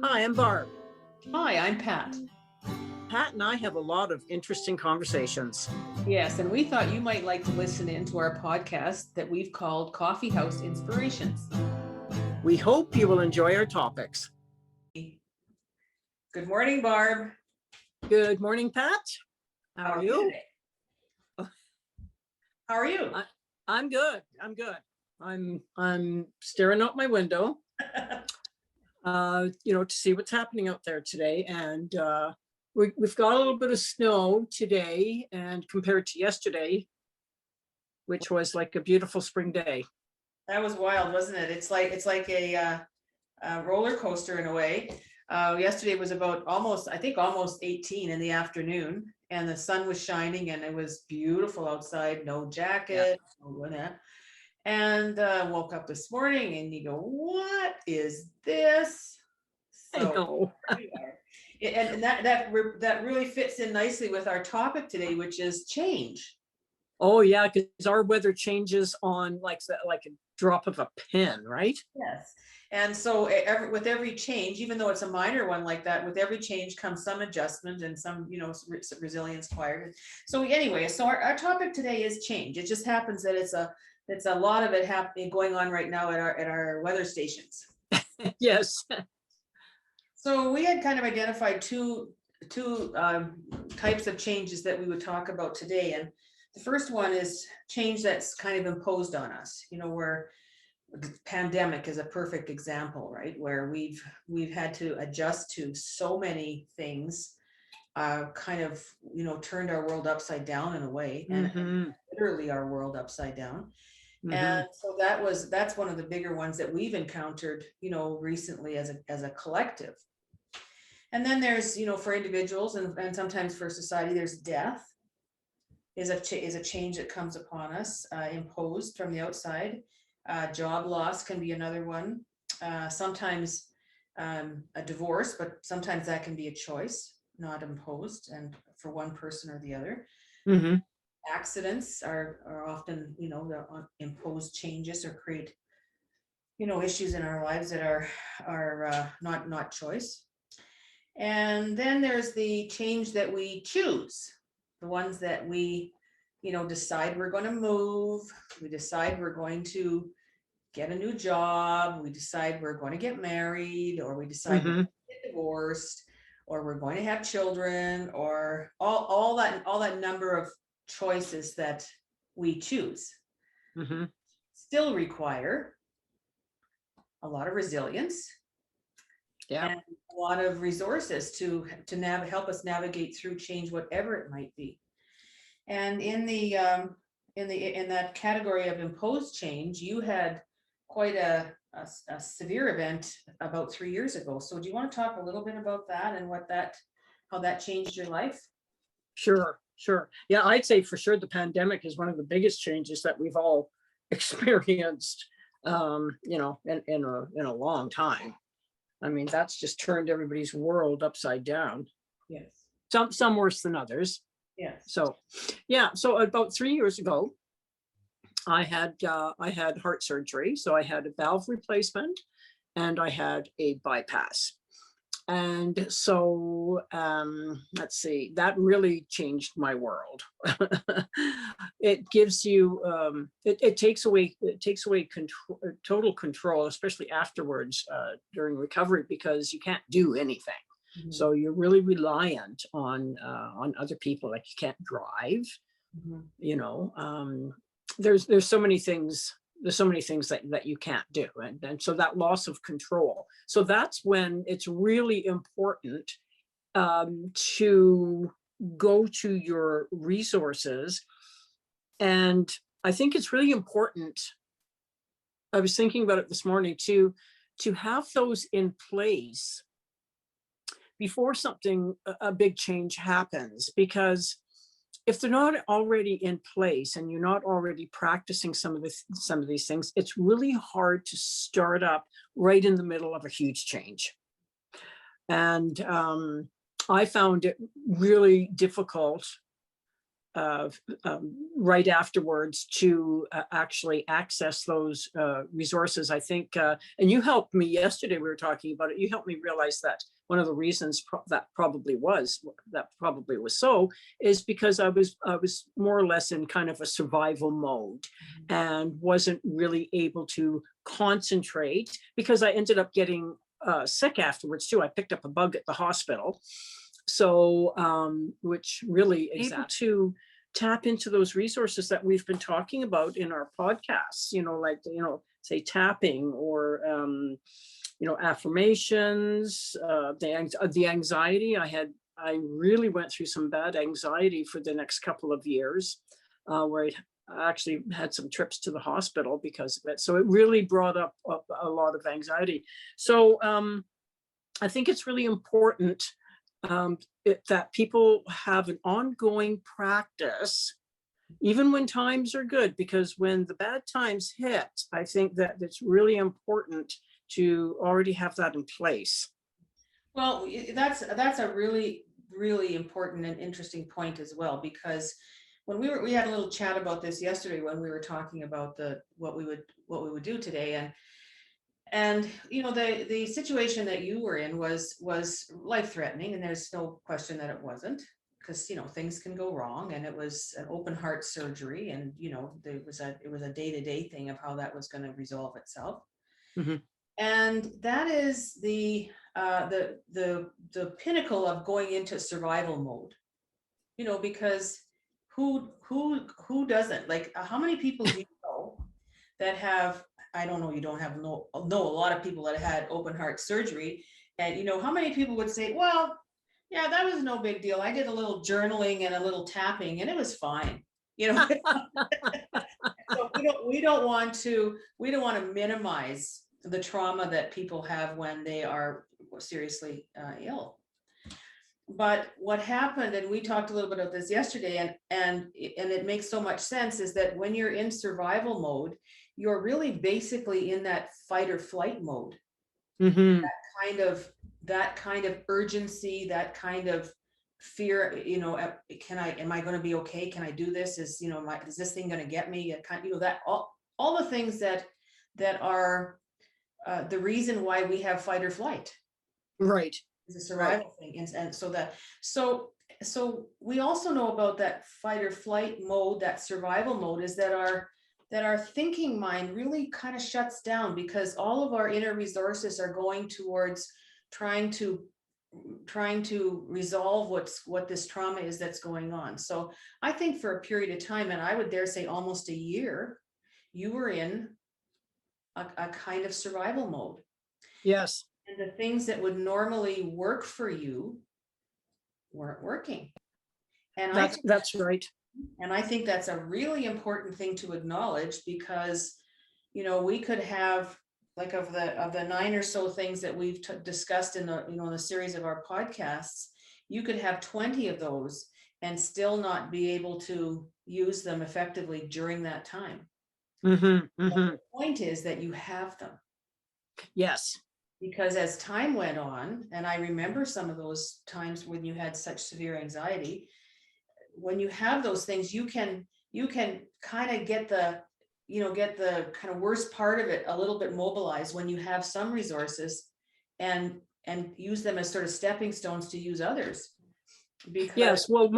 Hi, I'm Barb. Hi, I'm Pat. Pat and I have a lot of interesting conversations. Yes, and we thought you might like to listen in to our podcast that we've called Coffee House Inspirations. We hope you will enjoy our topics. Good morning, Barb. Good morning, Pat. How are you? How are you? I'm good. I'm staring out my window, to see what's happening out there today. And we've got a little bit of snow today, and compared to yesterday, which was like a beautiful spring day. That was wild, wasn't it? It's like a roller coaster in a way. Yesterday was about almost 18 in the afternoon, and the sun was shining, and it was beautiful outside. No jacket, no that. And woke up this morning, and you go, "What is this?" I know. And that really fits in nicely with our topic today, which is change. Oh yeah, because our weather changes on like a drop of a pin, right? Yes. And so with every change, even though it's a minor one like that, with every change comes some adjustment and some, resilience required. So anyway, our topic today is change. It just happens that it's a lot of it happening going on right now at our weather stations. Yes. So we had kind of identified two types of changes that we would talk about today. And the first one is change that's kind of imposed on us, where the pandemic is a perfect example, right? Where we've had to adjust to so many things, kind of, turned our world upside down in a way, and literally our world upside down. And so that's one of the bigger ones that we've encountered, recently as a collective. And then there's, for individuals and sometimes for society, there's death is a change that comes upon us, imposed from the outside. Job loss can be another one. Sometimes a divorce, but sometimes that can be a choice, not imposed, and for one person or the other. Accidents are often, they're imposed changes or create, issues in our lives that are not choice. And then there's the change that we choose, the ones that we, decide we're going to move. We decide we're going to get a new job. We decide we're going to get married, or we decide we're going to get divorced, or we're going to have children, or all that number of choices that we choose. Still require a lot of resilience. Yeah. And a lot of resources to help us navigate through change, whatever it might be. And in that category of imposed change, you had quite a severe event about 3 years ago. So do you want to talk a little bit about that and how that changed your life? Sure. Yeah, I'd say for sure the pandemic is one of the biggest changes that we've all experienced, in a long time. I mean, that's just turned everybody's world upside down. Yes. Some worse than others. Yes. So, yeah. So about 3 years ago, I had heart surgery. So I had a valve replacement, and I had a bypass. And so, let's see, that really changed my world. It gives you, it takes away total control, especially afterwards, during recovery, because you can't do anything. So you're really reliant on other people. Like, you can't drive, there's so many things. There's so many things that you can't do. And so that loss of control. So that's when it's really important to go to your resources. And I think it's really important. I was thinking about it this morning to have those in place before a big change happens, because if they're not already in place and you're not already practicing some of these things, it's really hard to start up right in the middle of a huge change. And I found it really difficult right afterwards to actually access those resources. I think, and you helped me yesterday, we were talking about it, you helped me realize that one of the reasons that probably was so is because I was more or less in kind of a survival mode and wasn't really able to concentrate because I ended up getting sick afterwards too. I picked up a bug at the hospital. So, which really able to tap into those resources that we've been talking about in our podcasts, like, say tapping or, affirmations, the anxiety. I really went through some bad anxiety for the next couple of years, where I actually had some trips to the hospital because of it. So it really brought up a lot of anxiety. So I think it's really important that people have an ongoing practice, even when times are good, because when the bad times hit, I think that it's really important to already have that in place. Well, that's a really, really important and interesting point as well, because when we had a little chat about this yesterday when we were talking about what we would do today, and the situation that you were in was life-threatening, and there's no question that it wasn't, because things can go wrong, and it was an open heart surgery, and it was a day-to-day thing of how that was going to resolve itself. Mm-hmm. And that is the pinnacle of going into survival mode, because who doesn't, like, how many people do you know that have, I don't know, you don't have know a lot of people that had open heart surgery, and how many people would say, well, yeah, that was no big deal, I did a little journaling and a little tapping and it was fine. So we don't want to minimize the trauma that people have when they are seriously ill. But what happened, and we talked a little bit about this yesterday, and it makes so much sense, is that when you're in survival mode, you're really basically in that fight or flight mode. Mm-hmm. That kind of urgency, that kind of fear, am I going to be okay? Can I do this? Is this thing going to get me? That all the things that are the reason why we have fight or flight. Right. It's a survival thing. And so we also know about that fight or flight mode, that survival mode, is that our thinking mind really kind of shuts down, because all of our inner resources are going towards trying to resolve what this trauma is that's going on. So I think for a period of time, and I would dare say almost a year, you were in a kind of survival mode. Yes. And the things that would normally work for you weren't working. And that's right. And I think that's a really important thing to acknowledge, because, we could have, like, of the 9 or so things that we've discussed in the series of our podcasts, you could have 20 of those and still not be able to use them effectively during that time. Mm-hmm. Mm-hmm. The point is that you have them. Yes. Because as time went on, and I remember some of those times when you had such severe anxiety, when you have those things, you can kind of get the kind of worst part of it a little bit mobilized when you have some resources, and use them as sort of stepping stones to use others. Because yes, well,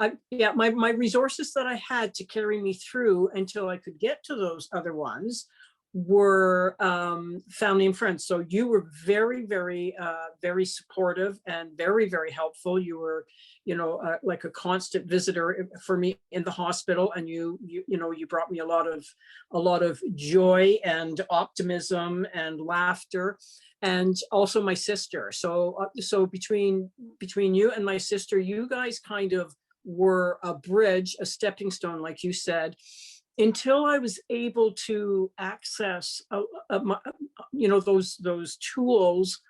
my resources that I had to carry me through until I could get to those other ones were family and friends. So you were very, very, very supportive and very, very helpful. You were, like a constant visitor for me in the hospital, and you brought me a lot of joy and optimism and laughter, and also my sister. So between you and my sister, you guys kind of were a bridge, a stepping stone, like you said, until I was able to access, those tools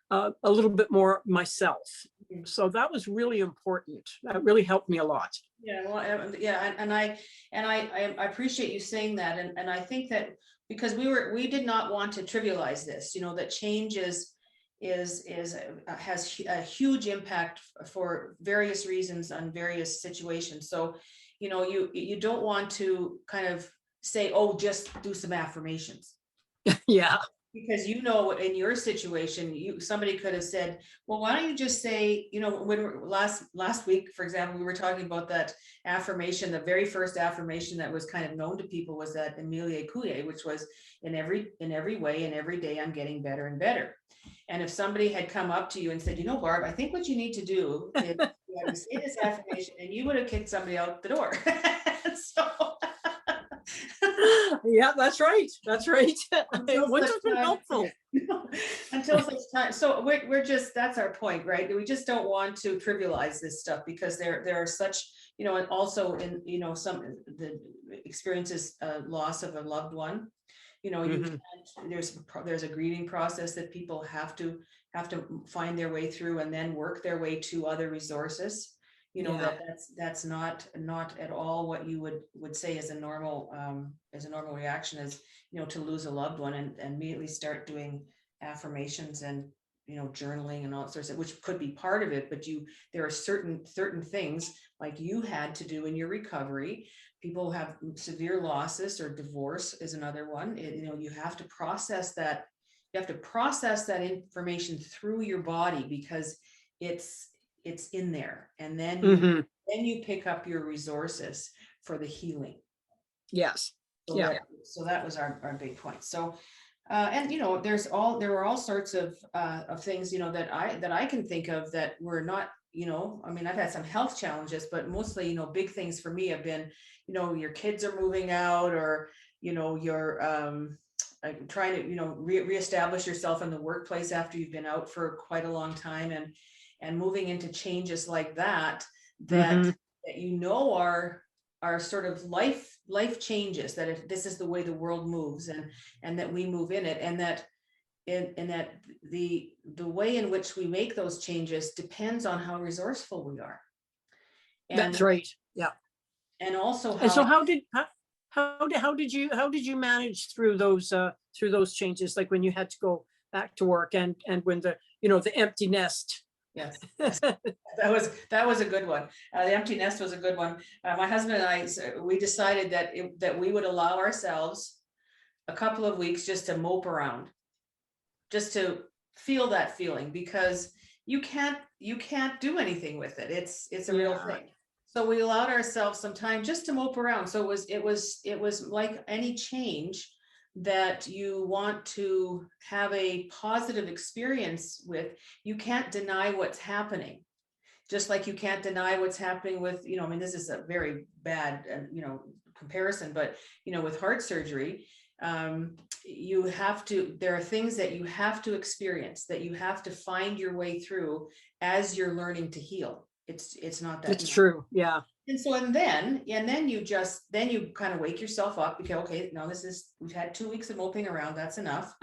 a little bit more myself. So that was really important. That really helped me a lot. Yeah, well, yeah, and I appreciate you saying that, and I think that because we did not want to trivialize this, that change has a huge impact for various reasons on various situations. So, you don't want to kind of say, oh, just do some affirmations. Yeah. Because in your situation, somebody could have said, well, why don't you just say, when last week, for example, we were talking about that affirmation. The very first affirmation that was kind of known to people was that Emilia Coué, which was in every way and every day I'm getting better and better. And if somebody had come up to you and said, Barb, I think what you need to do is you have to say this affirmation, and you would have kicked somebody out the door. So Yeah, that's right. That's right. It until wouldn't such have been time, helpful. until such time. So we're just, that's our point, right? We just don't want to trivialize this stuff, because there are such, and also in, some the experiences, loss of a loved one. You Mhm. can't, there's a grieving process that people have to find their way through, and then work their way to other resources. Yeah. That's not at all what you would say is a normal reaction, is to lose a loved one, and immediately start doing affirmations and journaling and all sorts of, which could be part of it, but there are certain things like you had to do in your recovery. People have severe losses, or divorce is another one. You have to process that. You have to process that information through your body, because it's in there, and then Mhm. you pick up your resources for the healing. Yes. So Yeah. that was our big point. So and there were all sorts of things that I can think of that were not, I mean, I've had some health challenges, but mostly big things for me have been, your kids are moving out, or you're trying to reestablish yourself in the workplace after you've been out for quite a long time, and moving into changes like that Mhm. are sort of life changes, that if this is the way the world moves, and that we move in it, and that the way in which we make those changes depends on how resourceful we are, That's and right. Yeah. and also And so how. how did you manage through those changes, like when you had to go back to work, and when the empty nest? Yes, that was a good one. The empty nest was a good one. My husband and I, we decided that we would allow ourselves a couple of weeks just to mope around, just to feel that feeling, because you can't do anything with it. It's a real Yeah. thing. So we allowed ourselves some time just to mope around. So it was like any change that you want to have a positive experience with. You can't deny what's happening, just like you can't deny what's happening with, I mean, this is a very bad, comparison, but, with heart surgery, there are things that you have to experience, that you have to find your way through as you're learning to heal. It's not that, It's true. Yeah. and so, and then you kind of wake yourself up, because, okay, now we've had 2 weeks of moping around, that's enough.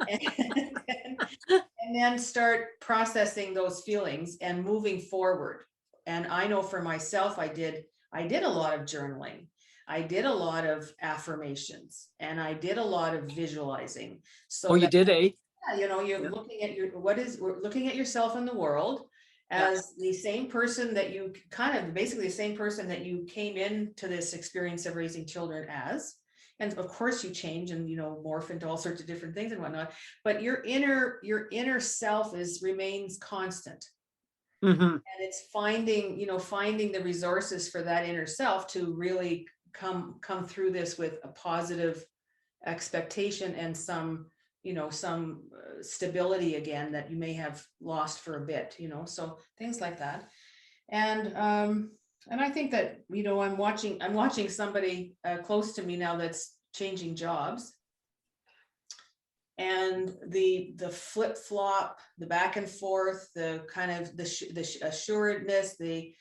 And then start processing those feelings and moving forward. And I know for myself, I did a lot of journaling. I did a lot of affirmations, and I did a lot of visualizing. Oh, So you that, did, eh? you're Yeah. looking at we're looking at yourself in the world Yeah. as the same person that you basically the same person that you came into this experience of raising children as. And of course you change and morph into all sorts of different things and whatnot, but your inner self remains constant. Mm-hmm. And it's finding the resources for that inner self to really come through this with a positive expectation, and some stability again that you may have lost for a bit, so things like that. And I think that I'm watching somebody close to me now that's changing jobs, and the flip-flop, the back and forth, the kind of the assuredness, the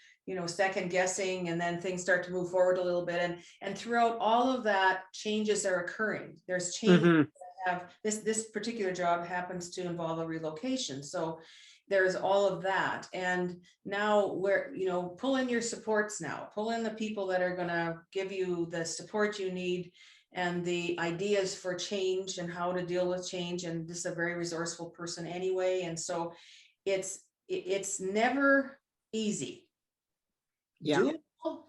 second guessing, and then things start to move forward a little bit, and throughout all of that, changes are occurring. There's changes. Mm-hmm. Have this particular job happens to involve a relocation, so there's all of that. And now we're pull in your supports, now pull in the people that are going to give you the support you need, and the ideas for change and how to deal with change. And this is a very resourceful person anyway. And so it's never easy. Yeah. Doable?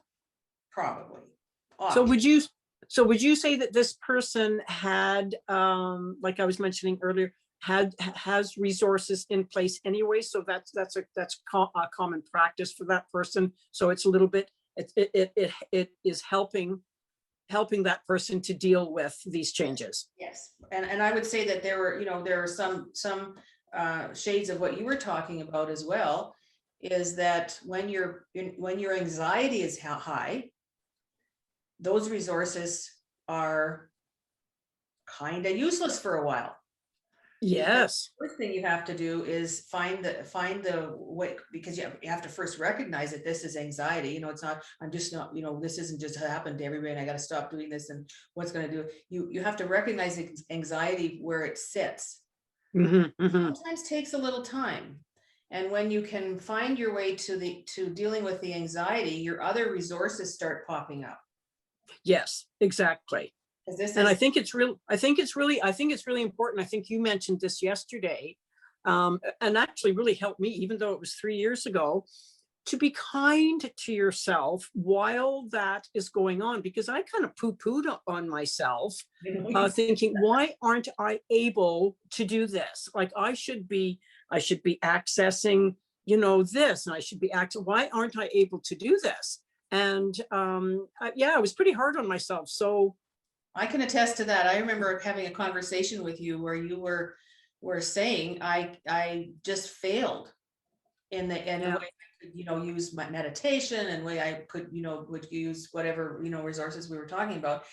Probably. So Obviously. would you say that this person had, like I was mentioning earlier, has resources in place anyway? So that's a common practice for that person. So it's a little bit, it is helping that person to deal with these changes. Yes, and I would say that there are some shades of what you were talking about as well, is that when your anxiety is high, those resources are kind of useless for a while. Yes. First thing you have to do is find the way, because you have to first recognize that this is anxiety. It's not, I'm just not, this isn't just happened to everybody and I got to stop doing this and what's going to do. You have to recognize anxiety where it sits. Sometimes takes a little time. And when you can find your way to dealing with the anxiety, your other resources start popping up. Yes, exactly. And I think it's really important. I think you mentioned this yesterday, and actually really helped me, even though it was 3 years ago, to be kind to yourself while that is going on, because I kind of poo-pooed on myself, thinking, why aren't I able to do this? Like I should be accessing, this, and I should be why aren't I able to do this? And yeah, I was pretty hard on myself. So I can attest to that. I remember having a conversation with you where you were saying I just failed in the way I could, use my meditation, and way I could, would use whatever, resources we were talking about.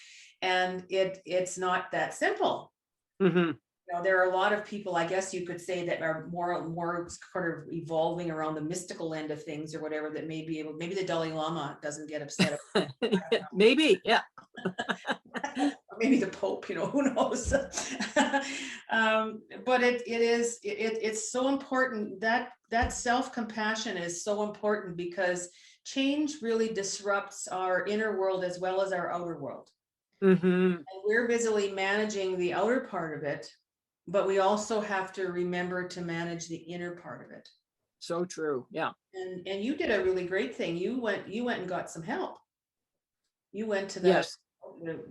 And it's not that simple. There are a lot of people, I guess you could say, that are more sort of evolving around the mystical end of things or whatever, that may be able, maybe the Dalai Lama doesn't get upset. maybe, yeah. Maybe the Pope, who knows? But it's so important that self-compassion is so important, because change really disrupts our inner world as well as our outer world. And we're busily managing the outer part of it, but we also have to remember to manage the inner part of it. So true. Yeah. And you did a really great thing. You went and got some help. You went to Yes.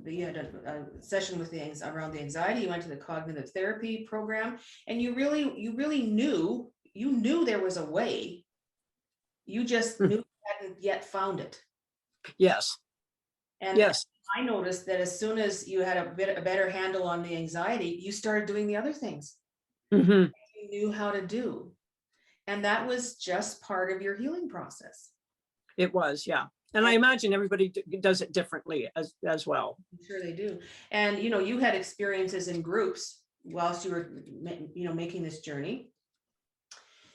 you had a session with around the anxiety. You went to the cognitive therapy program, and you really knew there was a way. You just knew you hadn't yet found it. Yes. And yes. I noticed that as soon as you had a better handle on the anxiety, you started doing the other things you knew how to do. And that was just part of your healing process. It was, yeah. And I imagine everybody does it differently as well. I'm sure they do. And, you had experiences in groups whilst you were, making this journey.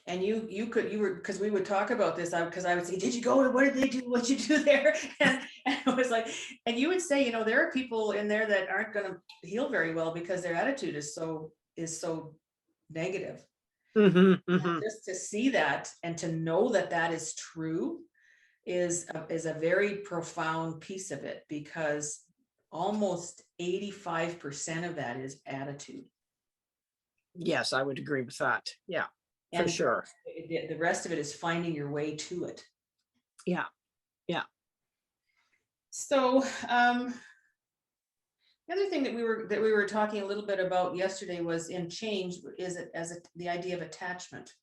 And because we would talk about this, because I would say, did you go? What did they do? What'd you do there? And I was like, and you would say, there are people in there that aren't going to heal very well because their attitude is so negative. Just to see that and to know that is true is a very profound piece of it, because almost 85% of that is attitude. Yes, I would agree with that. Yeah, for sure. The rest of it is finding your way to it. Yeah. Yeah. So the other thing that we were talking a little bit about yesterday was in change is the idea of attachment.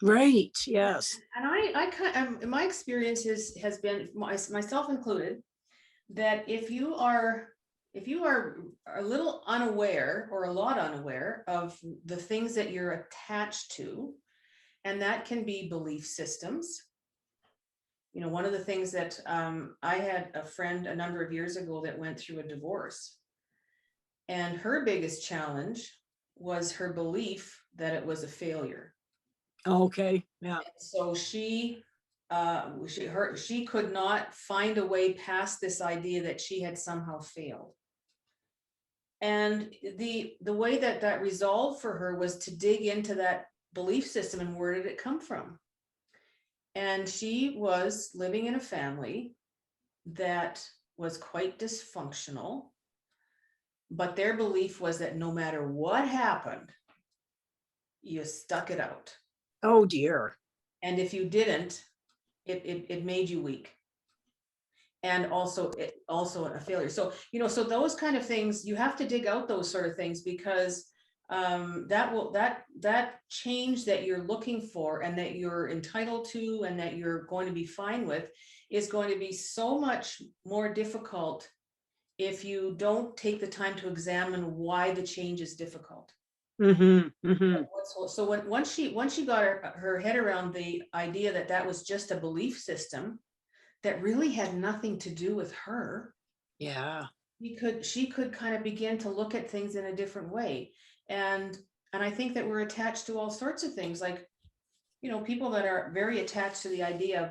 Right. Yes. And my experience has been, myself included, that if you are a little unaware or a lot unaware of the things that you're attached to, and that can be belief systems. One of the things that I had a friend a number of years ago that went through a divorce, and her biggest challenge was her belief that it was a failure. Okay. Yeah. And so she could not find a way past this idea that she had somehow failed. And the way that resolved for her was to dig into that belief system and where did it come from. And she was living in a family that was quite dysfunctional, but their belief was that no matter what happened, you stuck it out. Oh dear. And if you didn't, it made you weak. And also a failure. So, so those kind of things, you have to dig out those sort of things, because that change that you're looking for and that you're entitled to and that you're going to be fine with is going to be so much more difficult if you don't take the time to examine why the change is difficult. So once she got her head around the idea that was just a belief system that really had nothing to do with her, Yeah. she could kind of begin to look at things in a different way. And I think that we're attached to all sorts of things, like, people that are very attached to the idea of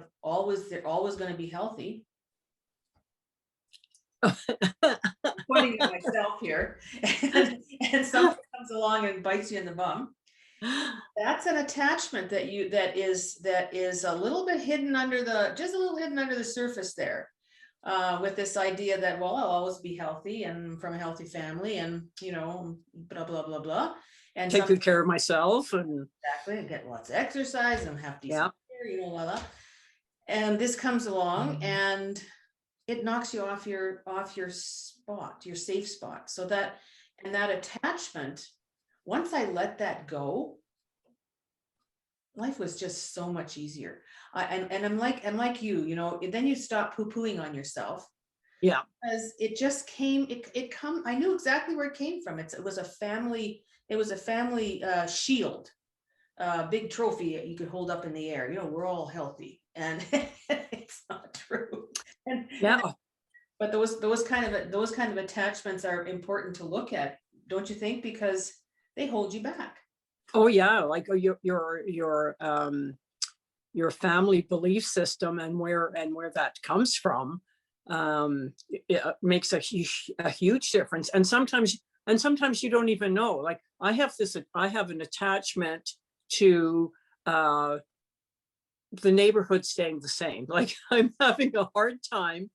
they're always going to be healthy. Pointing at myself here, and something comes along and bites you in the bum. That's an attachment that is a little bit hidden under the surface there, with this idea that, well, I'll always be healthy and from a healthy family, and blah blah blah blah, and take good care of myself, and exactly, get lots of exercise and have decent care, blah, blah. And this comes along and it knocks you off your spot, your safe spot. So that attachment, once I let that go, life was just so much easier. And I'm like you, then you stop poo-pooing on yourself. Yeah. Because it just came, I knew exactly where it came from. It was a family shield, big trophy you could hold up in the air. We're all healthy, and it's not true. But those kind of attachments are important to look at, don't you think? Because they hold you back. Oh yeah, like your family belief system and where that comes from, it makes a huge difference. And sometimes you don't even know. Like I have an attachment to the neighborhood staying the same. Like I'm having a hard time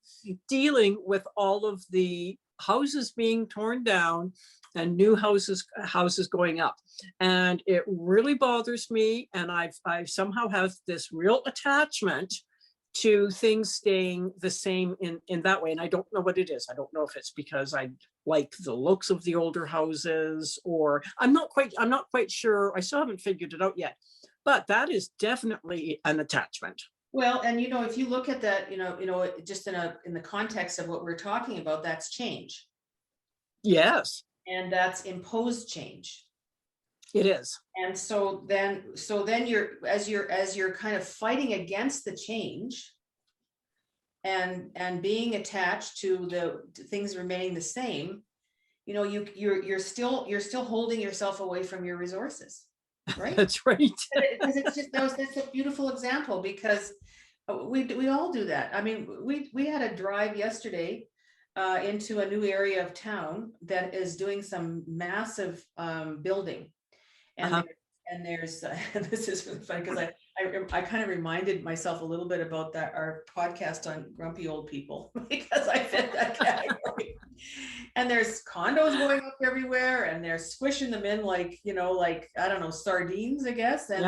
dealing with all of the houses being torn down and new houses going up, and it really bothers me. And I somehow have this real attachment to things staying the same in that way. And I don't know what it is. I don't know if it's because I like the looks of the older houses, or I'm not quite sure. I still haven't figured it out yet. But that is definitely an attachment. Well, and if you look at that, just in the context of what we're talking about, that's change. Yes. And that's imposed change. It is. And so then you're kind of fighting against the change and being attached to things remaining the same, you're still holding yourself away from your resources. Right. That's right. Because that's a beautiful example, because we all do that. I mean, we had a drive yesterday into a new area of town that is doing some massive building, and there's this is really funny, because I kind of reminded myself a little bit about our podcast on grumpy old people, because I fit that category. And there's condos going up everywhere, and they're squishing them in like I don't know, sardines, I guess. And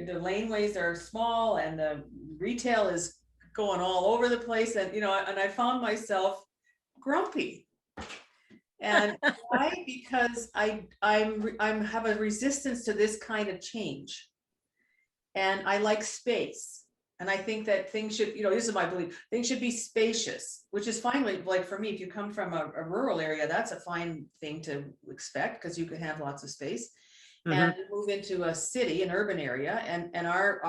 the laneways are small, and the retail is going all over the place. And and I found myself grumpy. And why? Because I have a resistance to this kind of change, and I like space. And I think that things should, this is my belief, things should be spacious, which is fine. Like for me, if you come from a rural area, that's a fine thing to expect, because you can have lots of space. And move into a city, an urban area, and our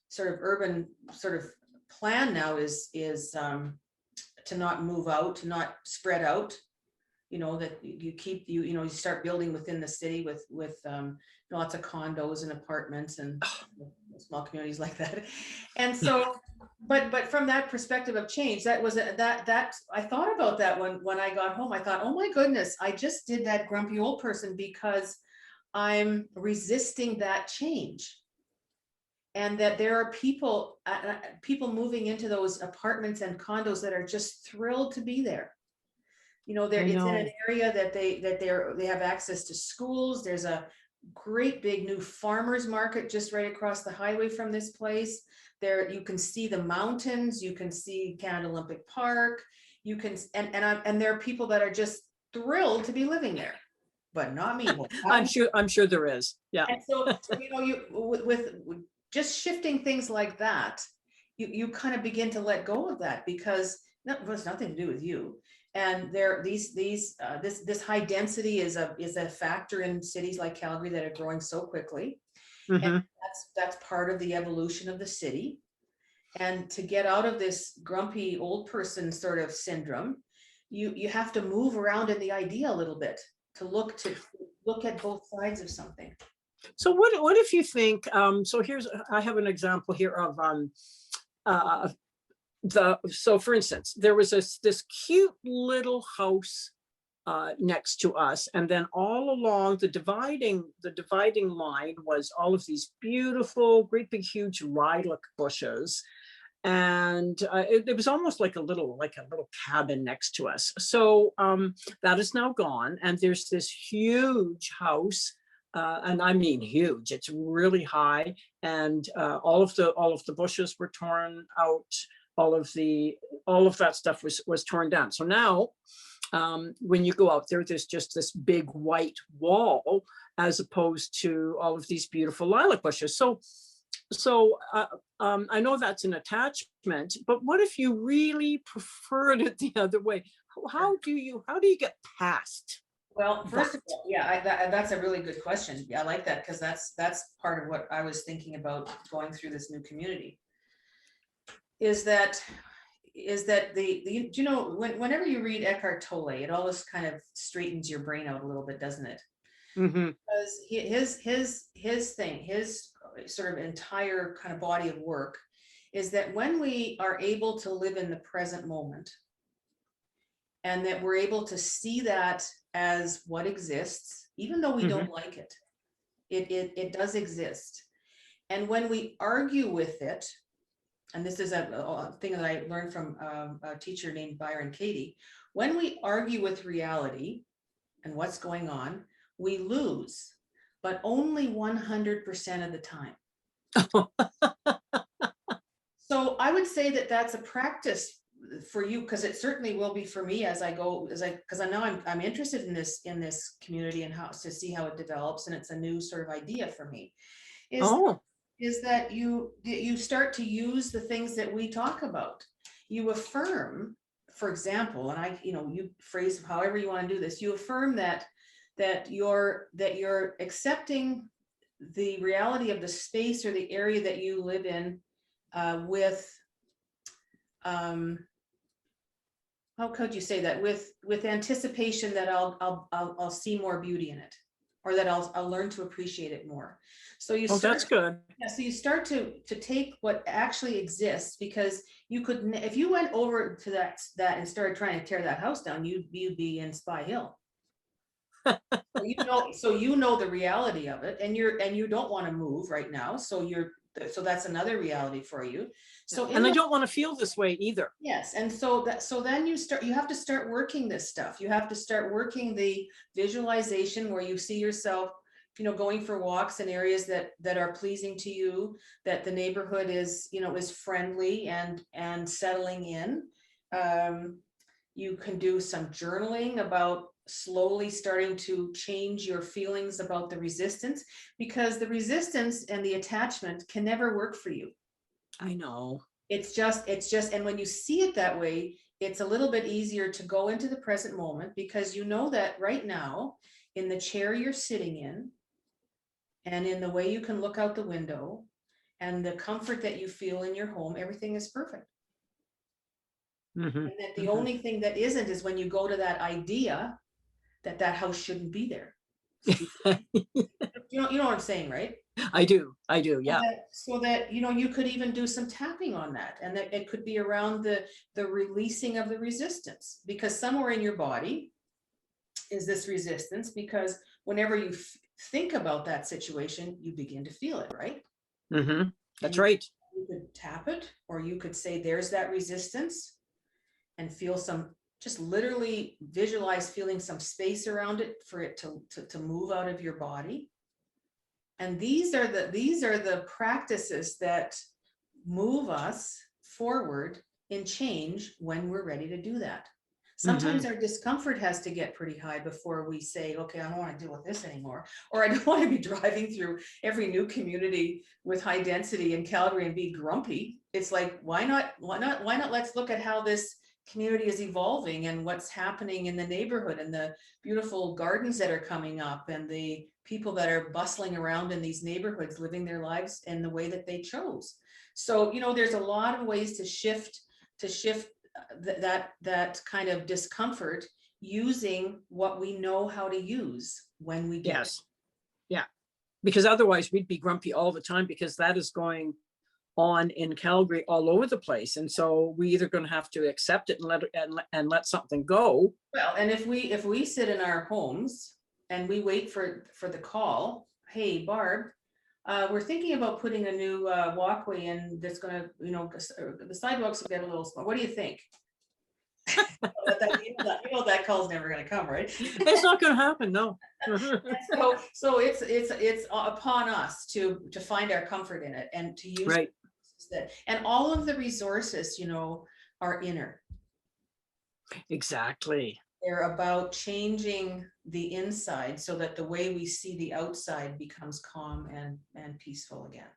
sort of urban sort of plan now is to not move out, to not spread out. That you start building within the city with lots of condos and apartments and small communities like that. And so, but from that perspective of change, that I thought about that when I got home. I thought, oh my goodness, I just did that grumpy old person because I'm resisting that change. and that there are people moving into those apartments and condos that are just thrilled to be there. You know, I it's in an know. area that they have access to schools. There's a great big new farmers market just right across the highway from this place. There you can see the mountains, you can see Canada Olympic Park, you can, and there are people that are just thrilled to be living there, but not me. I'm sure there is. Yeah. And so, you know, with just shifting things like that, you kind of begin to let go of that, because it has nothing to do with you. And this high density is a factor in cities like Calgary that are growing so quickly. And Hmm. that's part of the evolution of the city. And to get out of this grumpy old person sort of syndrome, you have to move around in the idea a little bit to look at both sides of something. So what if you think, so I have an example here of uh, so for instance, there was this cute little house next to us, and then all along the dividing line was all of these beautiful, great big, huge lilac bushes, and it was almost like a little cabin next to us. So that is now gone, and there's this huge house. And I mean huge. It's really high, and all of the bushes were torn out. All of that stuff was torn down. So now, when you go out there, there's just this big white wall, as opposed to all of these beautiful lilac bushes. So I know that's an attachment, but what if you really preferred it the other way? How do you get past Well, first that? of all, yeah, that's a really good question. Yeah, I like that, because that's part of what I was thinking about going through this new community. Is that you know, whenever you read Eckhart Tolle, it always kind of straightens your brain out a little bit, doesn't it? Mm-hmm. Because his sort of entire kind of body of work is that when we are able to live in the present moment, and that we're able to see that as what exists, even though we Mm-hmm. don't like it, it does exist. And when we argue with it, and this is a thing that I learned from a teacher named Byron Katie, when we argue with reality and what's going on, we lose, but only 100% of the time. So I would say that that's a practice for you, because it certainly will be for me as I go, because I know I'm interested in this community and how to see how it develops, and it's a new sort of idea for me. Is Oh, is that you start to use the things that we talk about. You affirm, for example, and you phrase however you want to do this, you affirm that you're accepting the reality of the space or the area that you live in, with how could you say that, with anticipation that I'll see more beauty in it, or that I'll learn to appreciate it more. So you start, that's good. yeah, so you start to take what actually exists, because you could, if you went over to that and started trying to tear that house down, you'd be in Spy Hill. So you know the reality of it, and you don't want to move right now, so that's another reality for you. So And I don't want to feel this way either. yes, and so then you have to start working this stuff. You have to start working the visualization, where you see yourself, going for walks in areas that are pleasing to you, that the neighborhood is friendly and settling in. You can do some journaling about slowly starting to change your feelings about the resistance, because the resistance and the attachment can never work for you. I know. It's just, and when you see it that way, it's a little bit easier to go into the present moment, because you know that right now, in the chair you're sitting in, and in the way you can look out the window, and the comfort that you feel in your home, everything is perfect. Mm-hmm. And that the Mm-hmm. only thing that isn't is when you go to that idea that house shouldn't be there. You know what I'm saying, right? I do. Yeah. So that you could even do some tapping on that, and that it could be around the releasing of the resistance, because somewhere in your body is this resistance, because whenever you think about that situation, you begin to feel it, right? Mm-hmm. That's And right. you could tap it, or you could say, there's that resistance, and feel some, just literally visualize feeling some space around it for it to move out of your body. And these are the practices that move us forward in change when we're ready to do that. Sometimes our discomfort has to get pretty high before we say, okay, I don't want to deal with this anymore. Or I don't want to be driving through every new community with high density in Calgary and be grumpy. It's like, why not? Let's look at how this community is evolving and what's happening in the neighborhood and the beautiful gardens that are coming up and the people that are bustling around in these neighborhoods, living their lives in the way that they chose. So, there's a lot of ways to shift that kind of discomfort using what we know how to use when we get it. Yes. Yeah. Because otherwise we'd be grumpy all the time, because that is going on in Calgary all over the place. And so we either going to have to accept it and let something go. Well, and if we sit in our homes and we wait for the call, hey, Barb, we're thinking about putting a new walkway in that's going to, the sidewalks will get a little small. What do you think? That call's never going to come, right? It's not going to happen, no. So it's upon us to find our comfort in it and to use right. that. And all of the resources, are inner. Exactly. They're about changing the inside so that the way we see the outside becomes calm and peaceful again.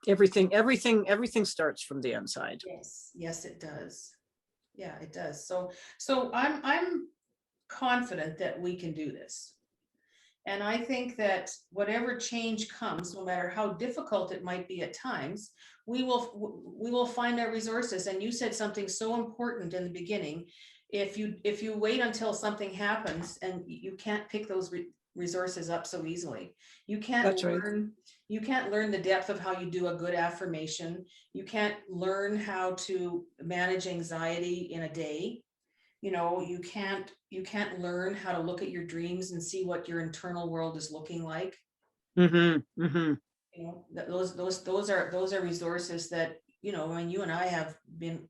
Everything starts from the inside. Yes, it does. Yeah, it does. So I'm confident that we can do this. And I think that whatever change comes, no matter how difficult it might be at times, we will find our resources. And you said something so important in the beginning. If you wait until something happens, and you can't pick those resources up so easily. You can't That's right. You can't learn the depth of how you do a good affirmation. You can't learn how to manage anxiety in a day. You can't learn how to look at your dreams and see what your internal world is looking like. Mm-hmm. Mm-hmm. Those are resources that, I mean, you and I have been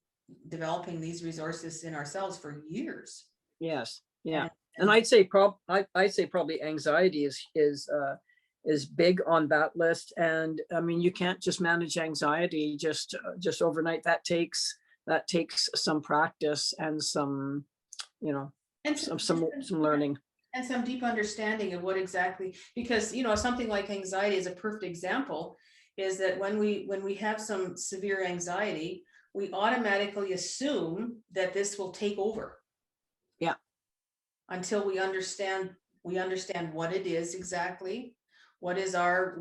developing these resources in ourselves for years. Yes. Yeah. And I'd say probably anxiety is big on that list. And I mean, you can't just manage anxiety just overnight. That takes some practice and some, and some learning. And some deep understanding of what exactly, because, something like anxiety is a perfect example, is that when we have some severe anxiety, we automatically assume that this will take over. Yeah. Until we understand what it is exactly, what is our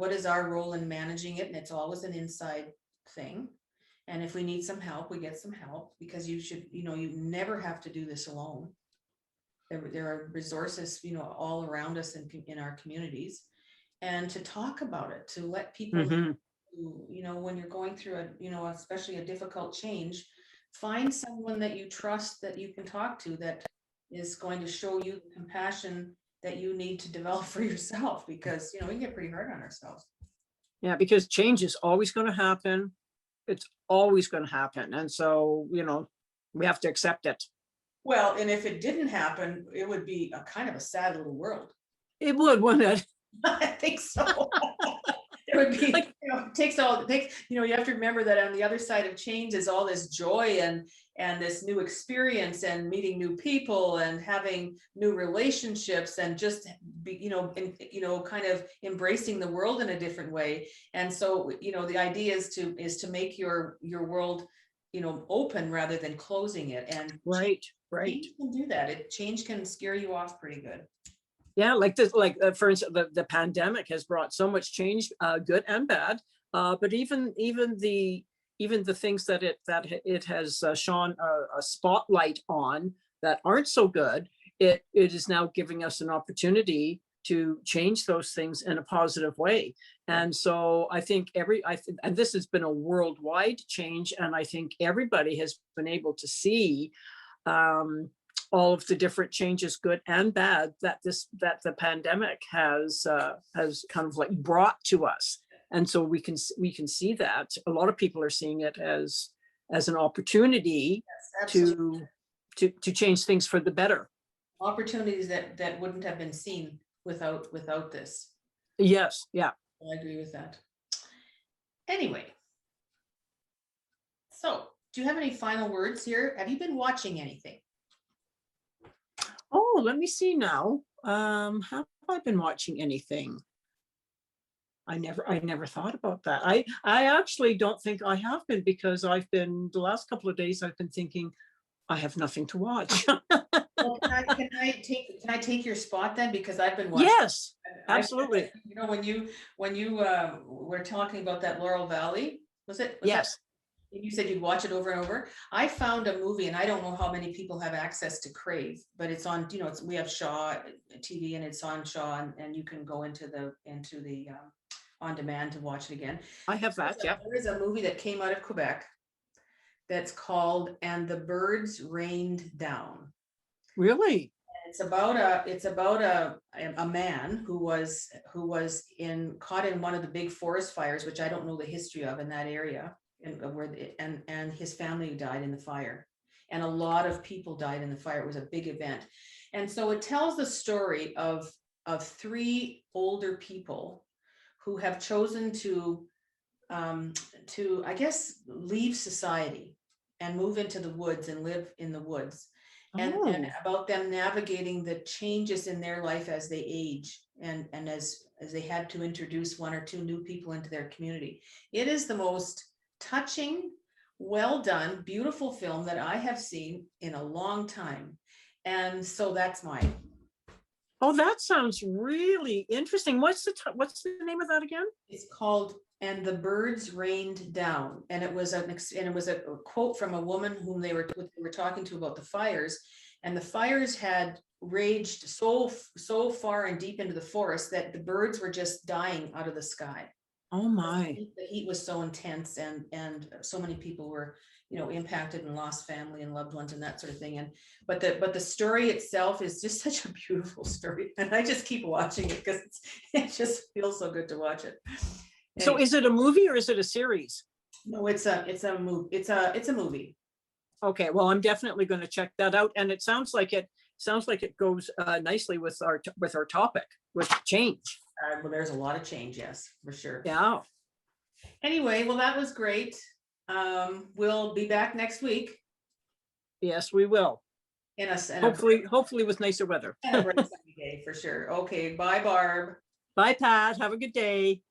role in managing it. And it's always an inside thing. And if we need some help, we get some help, because you never have to do this alone. There are resources, all around us in our communities, and to talk about it, to let people Mm-hmm. When you're going through especially a difficult change, find someone that you trust, that you can talk to, that is going to show you the compassion that you need to develop for yourself, because we get pretty hard on ourselves. Yeah, because change is always going to happen. It's always going to happen. And so, we have to accept it. Well, and if it didn't happen, it would be a kind of a sad little world. It would, wouldn't it? I think so. It would be like, you have to remember that on the other side of change is all this joy and this new experience and meeting new people and having new relationships and just be, kind of embracing the world in a different way. And so, the idea is to make your world, open rather than closing it. And right. Change can do that. Change can scare you off pretty good. Yeah, like this, for instance, the pandemic has brought so much change, good and bad. But even the things that it has shone a spotlight on that aren't so good, it is now giving us an opportunity to change those things in a positive way. And so I think and this has been a worldwide change, and I think everybody has been able to see all of the different changes, good and bad, that the pandemic has kind of like brought to us. And so we can see that a lot of people are seeing it as an opportunity Absolutely. to change things for the better. Opportunities that wouldn't have been seen without this. Yes, yeah. I agree with that. Anyway, so do you have any final words here? Have you been watching anything? Oh, let me see now. Have I been watching anything? I never thought about that. I actually don't think I have been, because the last couple of days I've been thinking I have nothing to watch. Well, can I take your spot then? Because I've been watching. Yes, I- absolutely. You know, when you were talking about that Laurel Valley, was that? Yes. You said you'd watch it over and over. I found a movie, and I don't know how many people have access to Crave, but it's on, you know, we have Shaw TV, and it's on Shaw, and you can go into the on demand to watch it again. I have that, yeah. There is a movie that came out of Quebec that's called "And the Birds Rained Down." Really? It's about a man who was caught in one of the big forest fires, which I don't know the history of in that area, and his family died in the fire, and a lot of people died in the fire. It was a big event, and so it tells the story of three older people who have chosen to I guess leave society and move into the woods and live in the woods, and about them navigating the changes in their life as they age, and as they had to introduce one or two new people into their community. It is the most touching, well done, beautiful film that I have seen in a long time, and so that's mine. Oh, that sounds really interesting. What's the name of that again? It's called "And the Birds Rained Down," and it was a quote from a woman whom they were talking to about the fires, and the fires had raged so far and deep into the forest that the birds were just dying out of the sky. Oh my. The heat was so intense, and so many people were, you know, impacted and lost family and loved ones and that sort of thing. And but the story itself is just such a beautiful story, and I just keep watching it because it just feels so good to watch it. So is it a movie or is it a series? No, it's a movie. It's a movie. Okay, well, I'm definitely going to check that out, and it sounds like it goes nicely with our topic, with change. Well, there's a lot of change, yes, for sure. Yeah. Anyway, well, that was great. We'll be back next week. Yes, we will. Hopefully with nicer weather. And a bright sunny day for sure. Okay, bye, Barb. Bye, Pat. Have a good day.